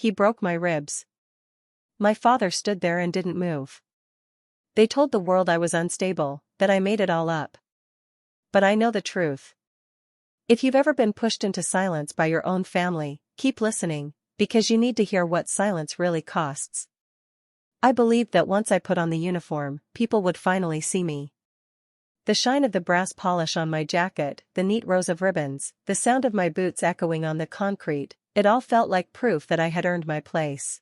He broke my ribs. My father stood there and didn't move. They told the world I was unstable, that I made it all up. But I know the truth. If you've ever been pushed into silence by your own family, keep listening, because you need to hear what silence really costs. I believed that once I put on the uniform, people would finally see me. The shine of the brass polish on my jacket, the neat rows of ribbons, the sound of my boots echoing on the concrete, it all felt like proof that I had earned my place.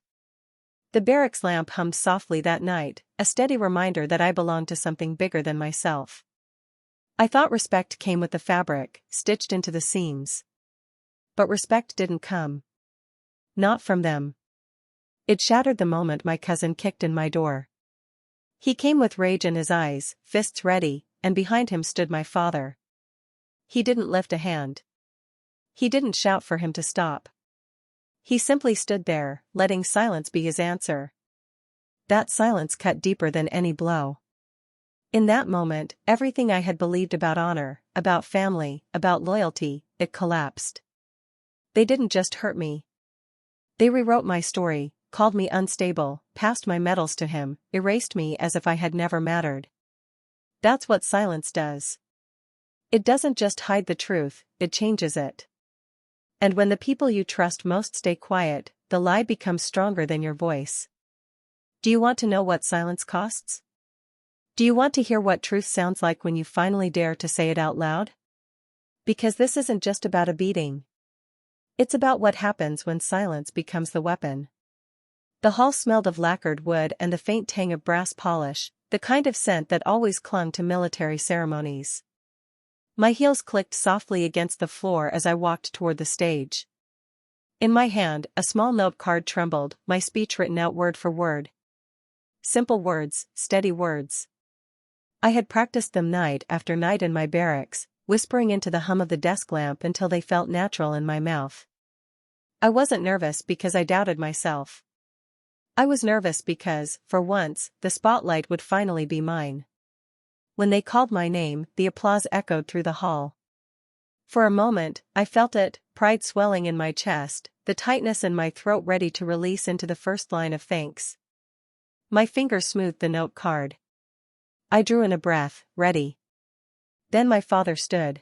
The barracks lamp hummed softly that night, a steady reminder that I belonged to something bigger than myself. I thought respect came with the fabric, stitched into the seams. But respect didn't come. Not from them. It shattered the moment my cousin kicked in my door. He came with rage in his eyes, fists ready, and behind him stood my father. He didn't lift a hand. He didn't shout for him to stop. He simply stood there, letting silence be his answer. That silence cut deeper than any blow. In that moment, everything I had believed about honor, about family, about loyalty, it collapsed. They didn't just hurt me. They rewrote my story, called me unstable, passed my medals to him, erased me as if I had never mattered. That's what silence does. It doesn't just hide the truth, it changes it. And when the people you trust most stay quiet, the lie becomes stronger than your voice. Do you want to know what silence costs? Do you want to hear what truth sounds like when you finally dare to say it out loud? Because this isn't just about a beating. It's about what happens when silence becomes the weapon. The hall smelled of lacquered wood and the faint tang of brass polish, the kind of scent that always clung to military ceremonies. My heels clicked softly against the floor as I walked toward the stage. In my hand, a small note card trembled, my speech written out word for word. Simple words, steady words. I had practiced them night after night in my barracks, whispering into the hum of the desk lamp until they felt natural in my mouth. I wasn't nervous because I doubted myself. I was nervous because, for once, the spotlight would finally be mine. When they called my name, the applause echoed through the hall. For a moment, I felt it, pride swelling in my chest, the tightness in my throat ready to release into the first line of thanks. My fingers smoothed the note card. I drew in a breath, ready. Then my father stood.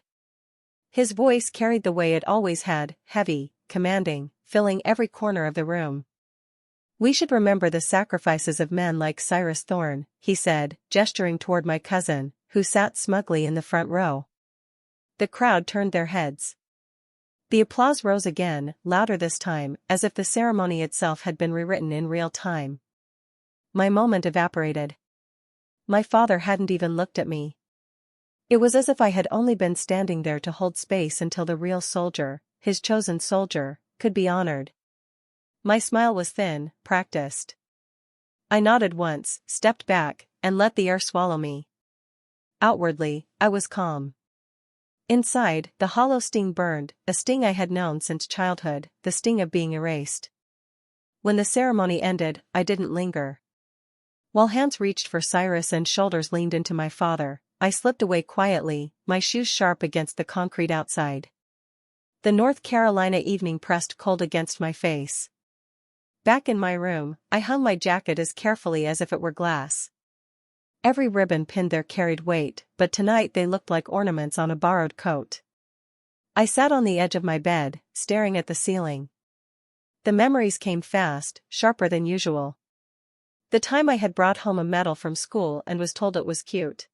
His voice carried the way it always had, heavy, commanding, filling every corner of the room. We should remember the sacrifices of men like Cyrus Thorne, he said, gesturing toward my cousin, who sat smugly in the front row. The crowd turned their heads. The applause rose again, louder this time, as if the ceremony itself had been rewritten in real time. My moment evaporated. My father hadn't even looked at me. It was as if I had only been standing there to hold space until the real soldier, his chosen soldier, could be honored. My smile was thin, practiced. I nodded once, stepped back, and let the air swallow me. Outwardly, I was calm. Inside, the hollow sting burned, a sting I had known since childhood, the sting of being erased. When the ceremony ended, I didn't linger. While hands reached for Cyrus and shoulders leaned into my father, I slipped away quietly, my shoes sharp against the concrete outside. The North Carolina evening pressed cold against my face. Back in my room, I hung my jacket as carefully as if it were glass. Every ribbon pinned there carried weight, but tonight they looked like ornaments on a borrowed coat. I sat on the edge of my bed, staring at the ceiling. The memories came fast, sharper than usual. The time I had brought home a medal from school and was told it was cute.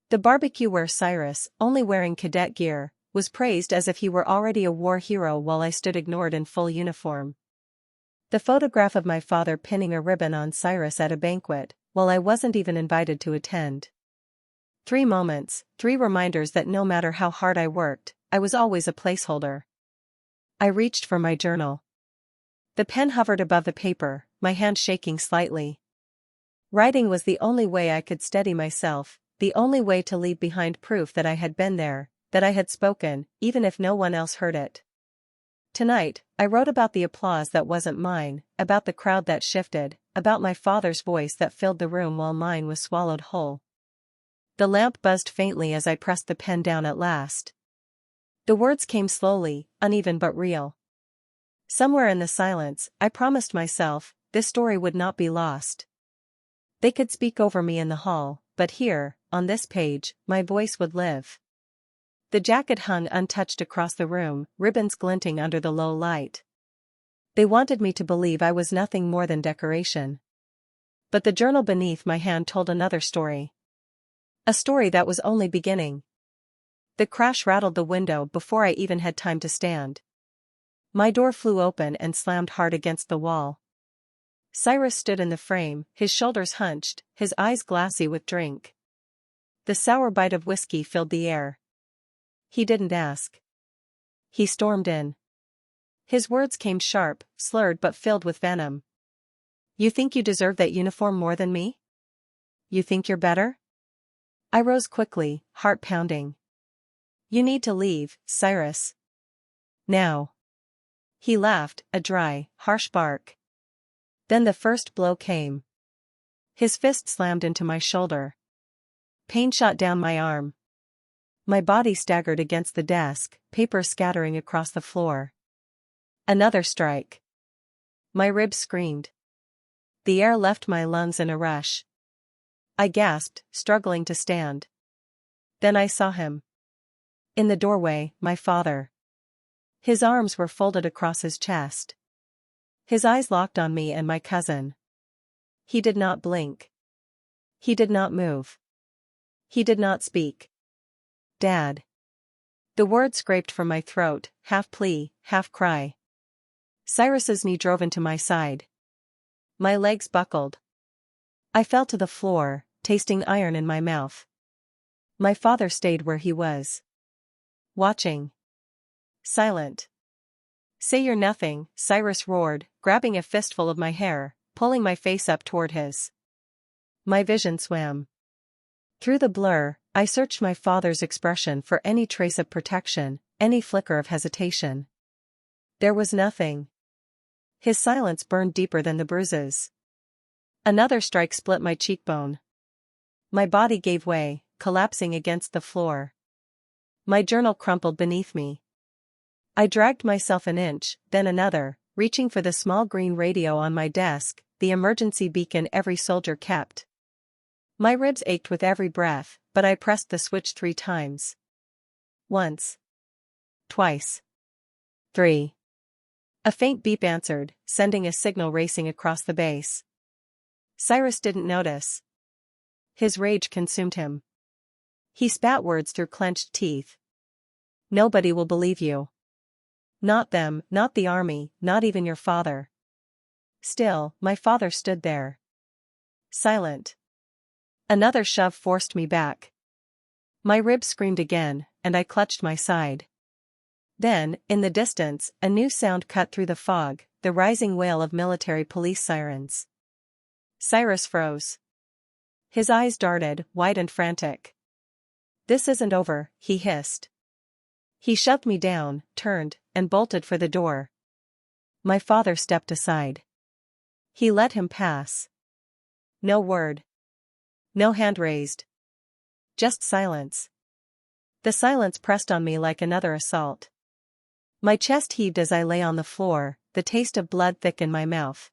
The barbecue where Cyrus, only wearing cadet gear, was praised as if he were already a war hero while I stood ignored in full uniform. The photograph of my father pinning a ribbon on Cyrus at a banquet, while I wasn't even invited to attend. 3 moments, 3 reminders that no matter how hard I worked, I was always a placeholder. I reached for my journal. The pen hovered above the paper, my hand shaking slightly. Writing was the only way I could steady myself, the only way to leave behind proof that I had been there, that I had spoken, even if no one else heard it. Tonight, I wrote about the applause that wasn't mine, about the crowd that shifted, about my father's voice that filled the room while mine was swallowed whole. The lamp buzzed faintly as I pressed the pen down at last. The words came slowly, uneven but real. Somewhere in the silence, I promised myself, this story would not be lost. They could speak over me in the hall, but here, on this page, my voice would live. The jacket hung untouched across the room, ribbons glinting under the low light. They wanted me to believe I was nothing more than decoration. But the journal beneath my hand told another story. A story that was only beginning. The crash rattled the window before I even had time to stand. My door flew open and slammed hard against the wall. Cyrus stood in the frame, his shoulders hunched, his eyes glassy with drink. The sour bite of whiskey filled the air. He didn't ask. He stormed in. His words came sharp, slurred but filled with venom. You think you deserve that uniform more than me? You think you're better? I rose quickly, heart pounding. You need to leave, Cyrus. Now. He laughed, a dry, harsh bark. Then the first blow came. His fist slammed into my shoulder. Pain shot down my arm. My body staggered against the desk, paper scattering across the floor. Another strike. My ribs screamed. The air left my lungs in a rush. I gasped, struggling to stand. Then I saw him. In the doorway, my father. His arms were folded across his chest. His eyes locked on me and my cousin. He did not blink. He did not move. He did not speak. Dad. The word scraped from my throat, half plea, half cry. Cyrus's knee drove into my side. My legs buckled. I fell to the floor, tasting iron in my mouth. My father stayed where he was. Watching. Silent. Say you're nothing, Cyrus roared, grabbing a fistful of my hair, pulling my face up toward his. My vision swam. Through the blur, I searched my father's expression for any trace of protection, any flicker of hesitation. There was nothing. His silence burned deeper than the bruises. Another strike split my cheekbone. My body gave way, collapsing against the floor. My journal crumpled beneath me. I dragged myself an inch, then another, reaching for the small green radio on my desk, the emergency beacon every soldier kept. My ribs ached with every breath, but I pressed the switch 3 times. Once. Twice. 3. A faint beep answered, sending a signal racing across the base. Cyrus didn't notice. His rage consumed him. He spat words through clenched teeth. Nobody will believe you. Not them, not the army, not even your father. Still, my father stood there. Silent. Another shove forced me back. My ribs screamed again, and I clutched my side. Then, in the distance, a new sound cut through the fog, the rising wail of military police sirens. Cyrus froze. His eyes darted, wide and frantic. This isn't over, he hissed. He shoved me down, turned, and bolted for the door. My father stepped aside. He let him pass. No word. No hand raised. Just silence. The silence pressed on me like another assault. My chest heaved as I lay on the floor, the taste of blood thick in my mouth.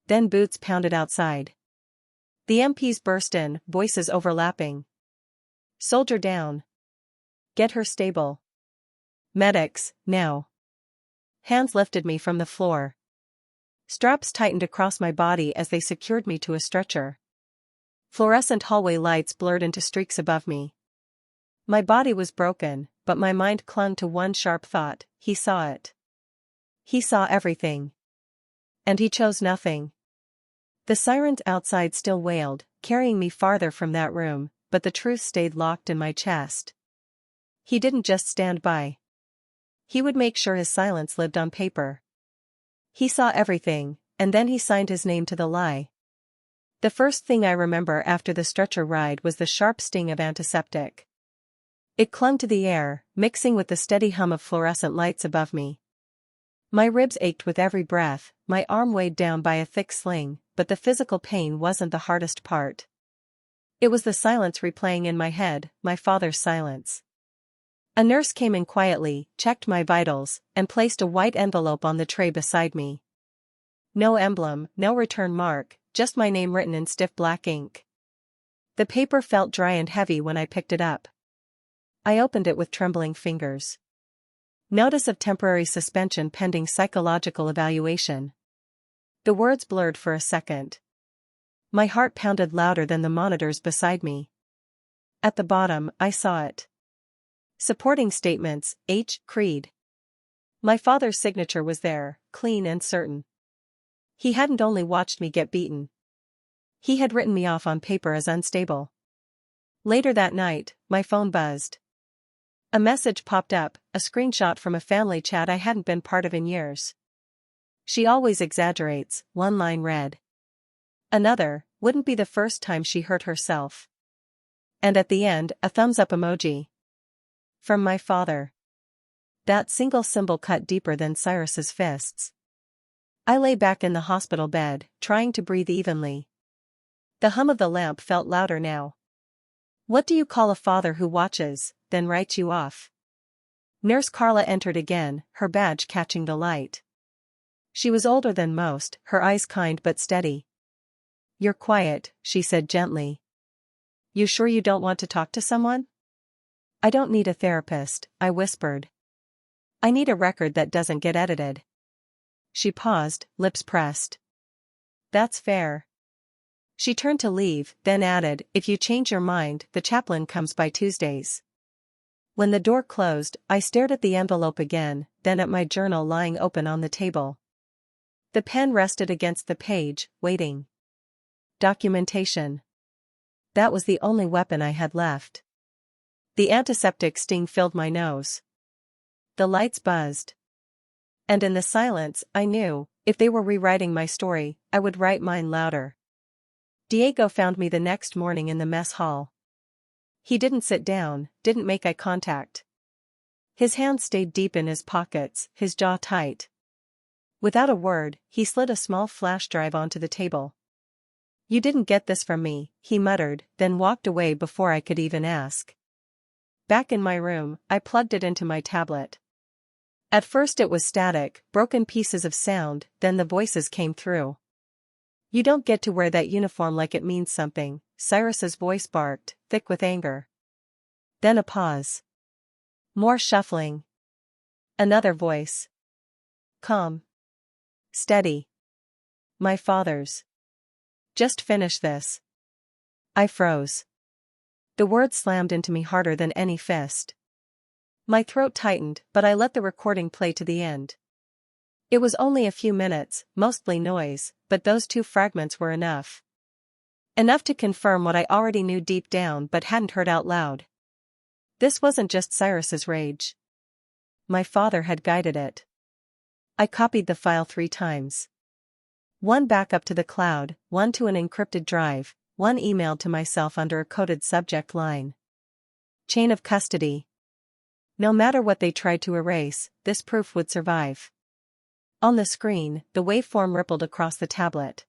Then boots pounded outside. The MPs burst in, voices overlapping. Soldier down. Get her stable. Medics, now. Hands lifted me from the floor. Straps tightened across my body as they secured me to a stretcher. Fluorescent hallway lights blurred into streaks above me. My body was broken, but my mind clung to one sharp thought: he saw it. He saw everything. And he chose nothing. The sirens outside still wailed, carrying me farther from that room, but the truth stayed locked in my chest. He didn't just stand by. He would make sure his silence lived on paper. He saw everything, and then he signed his name to the lie. The first thing I remember after the stretcher ride was the sharp sting of antiseptic. It clung to the air, mixing with the steady hum of fluorescent lights above me. My ribs ached with every breath, my arm weighed down by a thick sling, but the physical pain wasn't the hardest part. It was the silence replaying in my head, my father's silence. A nurse came in quietly, checked my vitals, and placed a white envelope on the tray beside me. No emblem, no return mark, just my name written in stiff black ink. The paper felt dry and heavy when I picked it up. I opened it with trembling fingers. Notice of temporary suspension pending psychological evaluation. The words blurred for a second. My heart pounded louder than the monitors beside me. At the bottom, I saw it. Supporting statements, H. Creed. My father's signature was there, clean and certain. He hadn't only watched me get beaten. He had written me off on paper as unstable. Later that night, my phone buzzed. A message popped up, a screenshot from a family chat I hadn't been part of in years. "She always exaggerates," one line read. Another, "Wouldn't be the first time she hurt herself." And at the end, a thumbs-up emoji. From my father. That single symbol cut deeper than Cyrus's fists. I lay back in the hospital bed, trying to breathe evenly. The hum of the lamp felt louder now. What do you call a father who watches, then writes you off? Nurse Carla entered again, her badge catching the light. She was older than most, her eyes kind but steady. "You're quiet," she said gently. "You sure you don't want to talk to someone?" "I don't need a therapist," I whispered. "I need a record that doesn't get edited." She paused, lips pressed. "That's fair." She turned to leave, then added, "If you change your mind, the chaplain comes by Tuesdays." When the door closed, I stared at the envelope again, then at my journal lying open on the table. The pen rested against the page, waiting. Documentation. That was the only weapon I had left. The antiseptic sting filled my nose. The lights buzzed. And in the silence, I knew, if they were rewriting my story, I would write mine louder. Diego found me the next morning in the mess hall. He didn't sit down, didn't make eye contact. His hands stayed deep in his pockets, his jaw tight. Without a word, he slid a small flash drive onto the table. "You didn't get this from me," he muttered, then walked away before I could even ask. Back in my room, I plugged it into my tablet. At first it was static, broken pieces of sound, then the voices came through. "You don't get to wear that uniform like it means something," Cyrus's voice barked, thick with anger. Then a pause. More shuffling. Another voice. Calm. Steady. My father's. "Just finish this." I froze. The words slammed into me harder than any fist. My throat tightened, but I let the recording play to the end. It was only a few minutes, mostly noise, but those two fragments were enough. Enough to confirm what I already knew deep down but hadn't heard out loud. This wasn't just Cyrus's rage. My father had guided it. I copied the file 3 times. One backup to the cloud, one to an encrypted drive, one emailed to myself under a coded subject line. Chain of custody. No matter what they tried to erase, this proof would survive. On the screen, the waveform rippled across the tablet.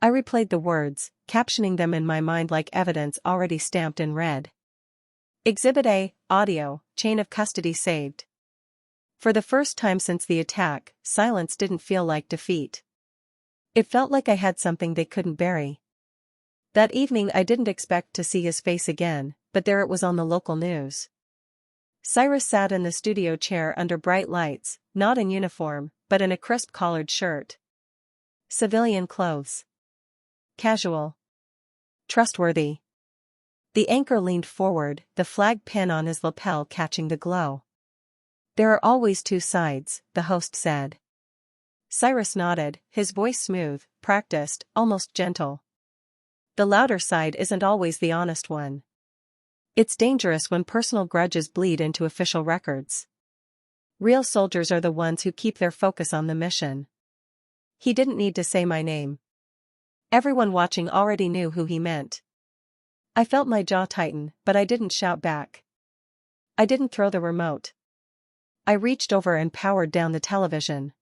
I replayed the words, captioning them in my mind like evidence already stamped in red. Exhibit A, audio, chain of custody saved. For the first time since the attack, silence didn't feel like defeat. It felt like I had something they couldn't bury. That evening I didn't expect to see his face again, but there it was on the local news. Cyrus sat in the studio chair under bright lights, not in uniform, but in a crisp collared shirt. Civilian clothes. Casual. Trustworthy. The anchor leaned forward, the flag pin on his lapel catching the glow. "There are always 2 sides," the host said. Cyrus nodded, his voice smooth, practiced, almost gentle. "The louder side isn't always the honest one. It's dangerous when personal grudges bleed into official records. Real soldiers are the ones who keep their focus on the mission." He didn't need to say my name. Everyone watching already knew who he meant. I felt my jaw tighten, but I didn't shout back. I didn't throw the remote. I reached over and powered down the television.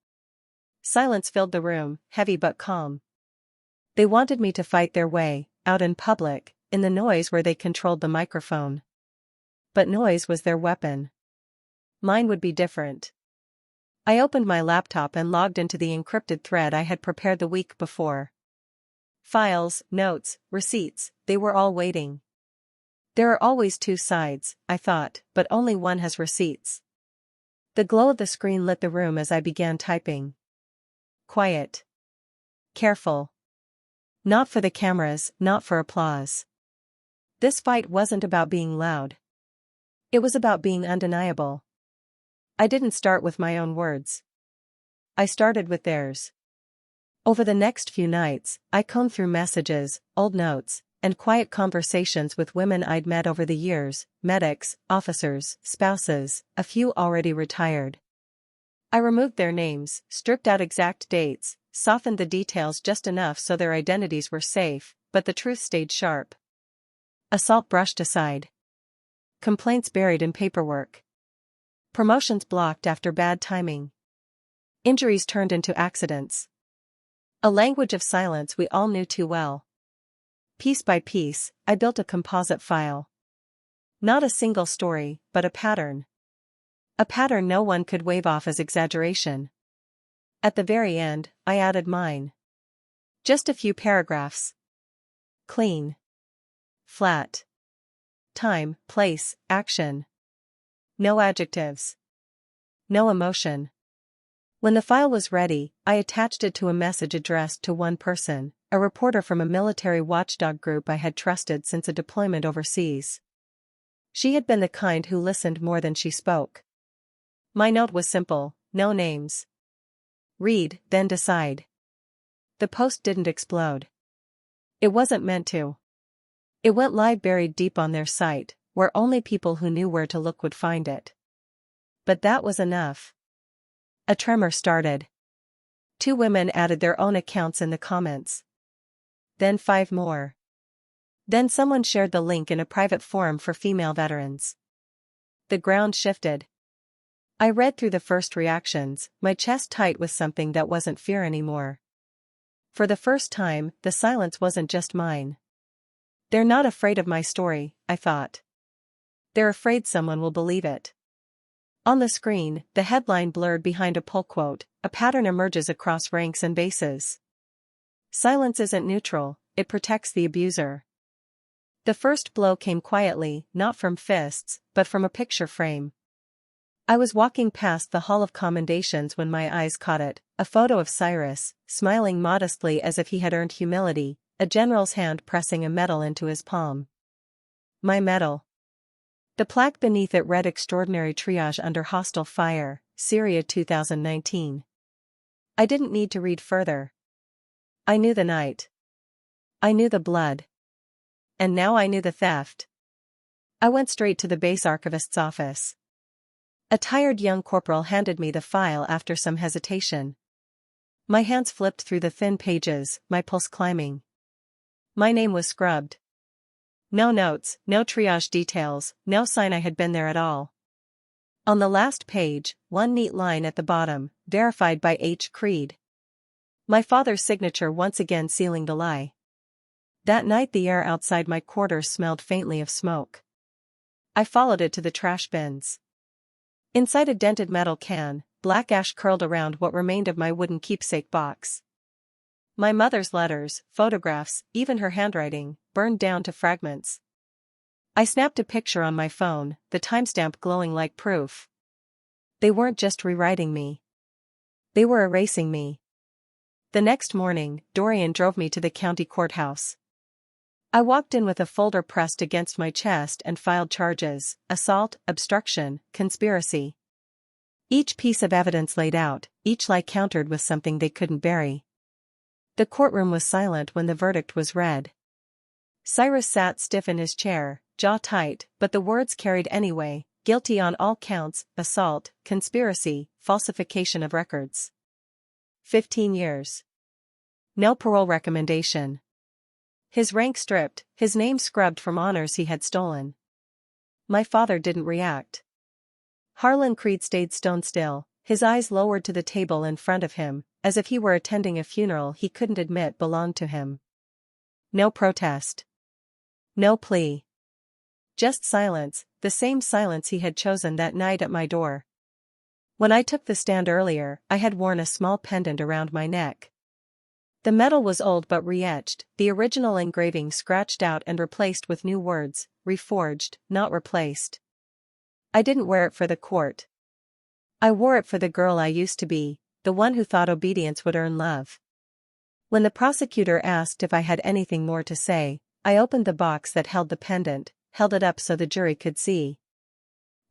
Silence filled the room, heavy but calm. They wanted me to fight their way, out in public, in the noise where they controlled the microphone. But noise was their weapon. Mine would be different. I opened my laptop and logged into the encrypted thread I had prepared the week before. Files, notes, receipts, they were all waiting. There are always two sides, I thought, but only one has receipts. The glow of the screen lit the room as I began typing. Quiet. Careful. Not for the cameras, not for applause. This fight wasn't about being loud. It was about being undeniable. I didn't start with my own words. I started with theirs. Over the next few nights, I combed through messages, old notes, and quiet conversations with women I'd met over the years, medics, officers, spouses, a few already retired. I removed their names, stripped out exact dates, softened the details just enough so their identities were safe, but the truth stayed sharp. Assault brushed aside. Complaints buried in paperwork. Promotions blocked after bad timing. Injuries turned into accidents. A language of silence we all knew too well. Piece by piece, I built a composite file. Not a single story, but a pattern. A pattern no one could wave off as exaggeration. At the very end, I added mine. Just a few paragraphs. Clean. Flat. Time, place, action. No adjectives. No emotion. When the file was ready, I attached it to a message addressed to one person, a reporter from a military watchdog group I had trusted since a deployment overseas. She had been the kind who listened more than she spoke. My note was simple, no names. Read, then decide. The post didn't explode. It wasn't meant to. It went live buried deep on their site, where only people who knew where to look would find it. But that was enough. A tremor started. 2 women added their own accounts in the comments. Then 5 more. Then someone shared the link in a private forum for female veterans. The ground shifted. I read through the first reactions, my chest tight with something that wasn't fear anymore. For the first time, the silence wasn't just mine. They're not afraid of my story, I thought. They're afraid someone will believe it. On the screen, the headline blurred behind a pull quote, a pattern emerges across ranks and bases. Silence isn't neutral, it protects the abuser. The first blow came quietly, not from fists, but from a picture frame. I was walking past the Hall of Commendations when my eyes caught it, a photo of Cyrus, smiling modestly as if he had earned humility, a general's hand pressing a medal into his palm. My medal. The plaque beneath it read Extraordinary Triage Under Hostile Fire, Syria 2019. I didn't need to read further. I knew the night. I knew the blood. And now I knew the theft. I went straight to the base archivist's office. A tired young corporal handed me the file after some hesitation. My hands flipped through the thin pages, my pulse climbing. My name was scrubbed. No notes, no triage details, no sign I had been there at all. On the last page, one neat line at the bottom, verified by H. Creed. My father's signature once again sealing the lie. That night the air outside my quarters smelled faintly of smoke. I followed it to the trash bins. Inside a dented metal can, black ash curled around what remained of my wooden keepsake box. My mother's letters, photographs, even her handwriting, burned down to fragments. I snapped a picture on my phone, the timestamp glowing like proof. They weren't just rewriting me. They were erasing me. The next morning, Dorian drove me to the county courthouse. I walked in with a folder pressed against my chest and filed charges: assault, obstruction, conspiracy. Each piece of evidence laid out, each lie countered with something they couldn't bury. The courtroom was silent when the verdict was read. Cyrus sat stiff in his chair, jaw tight, but the words carried anyway: guilty on all counts, assault, conspiracy, falsification of records. 15 years. No parole recommendation. His rank stripped, his name scrubbed from honors he had stolen. My father didn't react. Harlan Creed stayed stone still, his eyes lowered to the table in front of him, as if he were attending a funeral he couldn't admit belonged to him. No protest. No plea. Just silence, the same silence he had chosen that night at my door. When I took the stand earlier, I had worn a small pendant around my neck. The metal was old but re-etched, the original engraving scratched out and replaced with new words, reforged, not replaced. I didn't wear it for the court. I wore it for the girl I used to be, the one who thought obedience would earn love. When the prosecutor asked if I had anything more to say, I opened the box that held the pendant, held it up so the jury could see.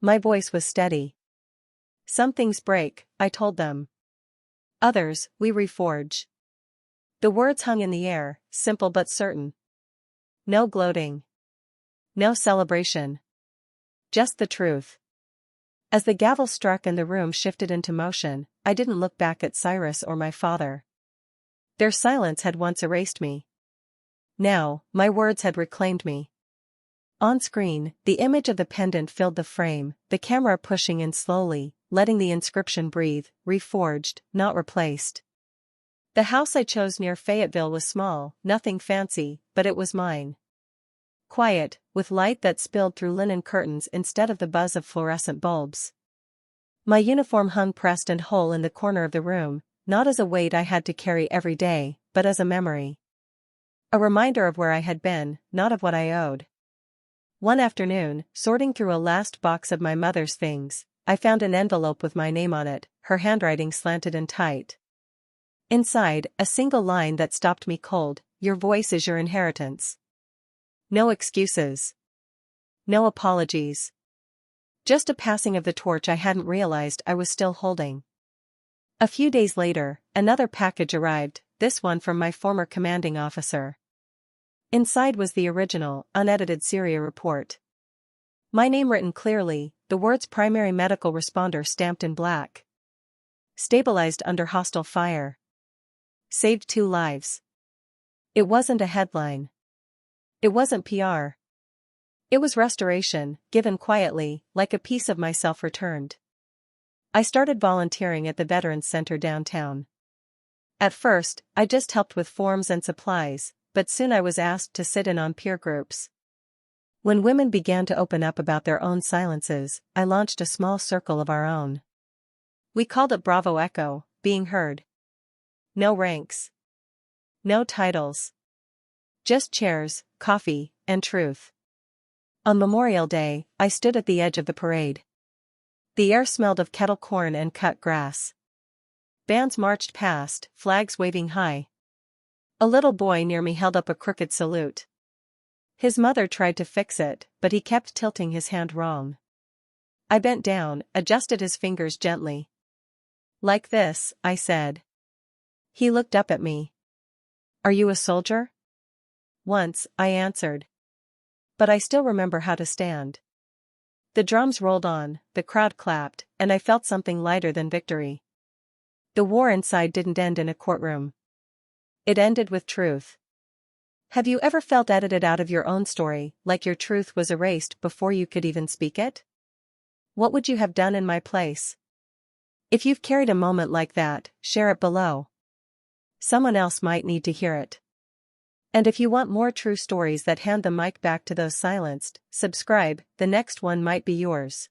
My voice was steady. Some things break, I told them. Others, we reforge. The words hung in the air, simple but certain. No gloating. No celebration. Just the truth. As the gavel struck and the room shifted into motion, I didn't look back at Cyrus or my father. Their silence had once erased me. Now, my words had reclaimed me. On screen, the image of the pendant filled the frame, the camera pushing in slowly, letting the inscription breathe, reforged, not replaced. The house I chose near Fayetteville was small, nothing fancy, but it was mine. Quiet, with light that spilled through linen curtains instead of the buzz of fluorescent bulbs. My uniform hung pressed and whole in the corner of the room, not as a weight I had to carry every day, but as a memory. A reminder of where I had been, not of what I owed. One afternoon, sorting through a last box of my mother's things, I found an envelope with my name on it, her handwriting slanted and tight. Inside, a single line that stopped me cold: "Your voice is your inheritance." No excuses. No apologies. Just a passing of the torch I hadn't realized I was still holding. A few days later, another package arrived, this one from my former commanding officer. Inside was the original, unedited Syria report. My name written clearly, the words "Primary Medical Responder" stamped in black. Stabilized under hostile fire. Saved 2 lives. It wasn't a headline. It wasn't PR. It was restoration, given quietly, like a piece of myself returned. I started volunteering at the Veterans Center downtown. At first, I just helped with forms and supplies, but soon I was asked to sit in on peer groups. When women began to open up about their own silences, I launched a small circle of our own. We called it Bravo Echo, being heard. No ranks. No titles. Just chairs, coffee, and truth. On Memorial Day, I stood at the edge of the parade. The air smelled of kettle corn and cut grass. Bands marched past, flags waving high. A little boy near me held up a crooked salute. His mother tried to fix it, but he kept tilting his hand wrong. I bent down, adjusted his fingers gently. "Like this," I said. He looked up at me. "Are you a soldier?" "Once," I answered. But I still remember how to stand. The drums rolled on, the crowd clapped, and I felt something lighter than victory. The war inside didn't end in a courtroom. It ended with truth. Have you ever felt edited out of your own story, like your truth was erased before you could even speak it? What would you have done in my place? If you've carried a moment like that, share it below. Someone else might need to hear it. And if you want more true stories that hand the mic back to those silenced, subscribe, the next one might be yours.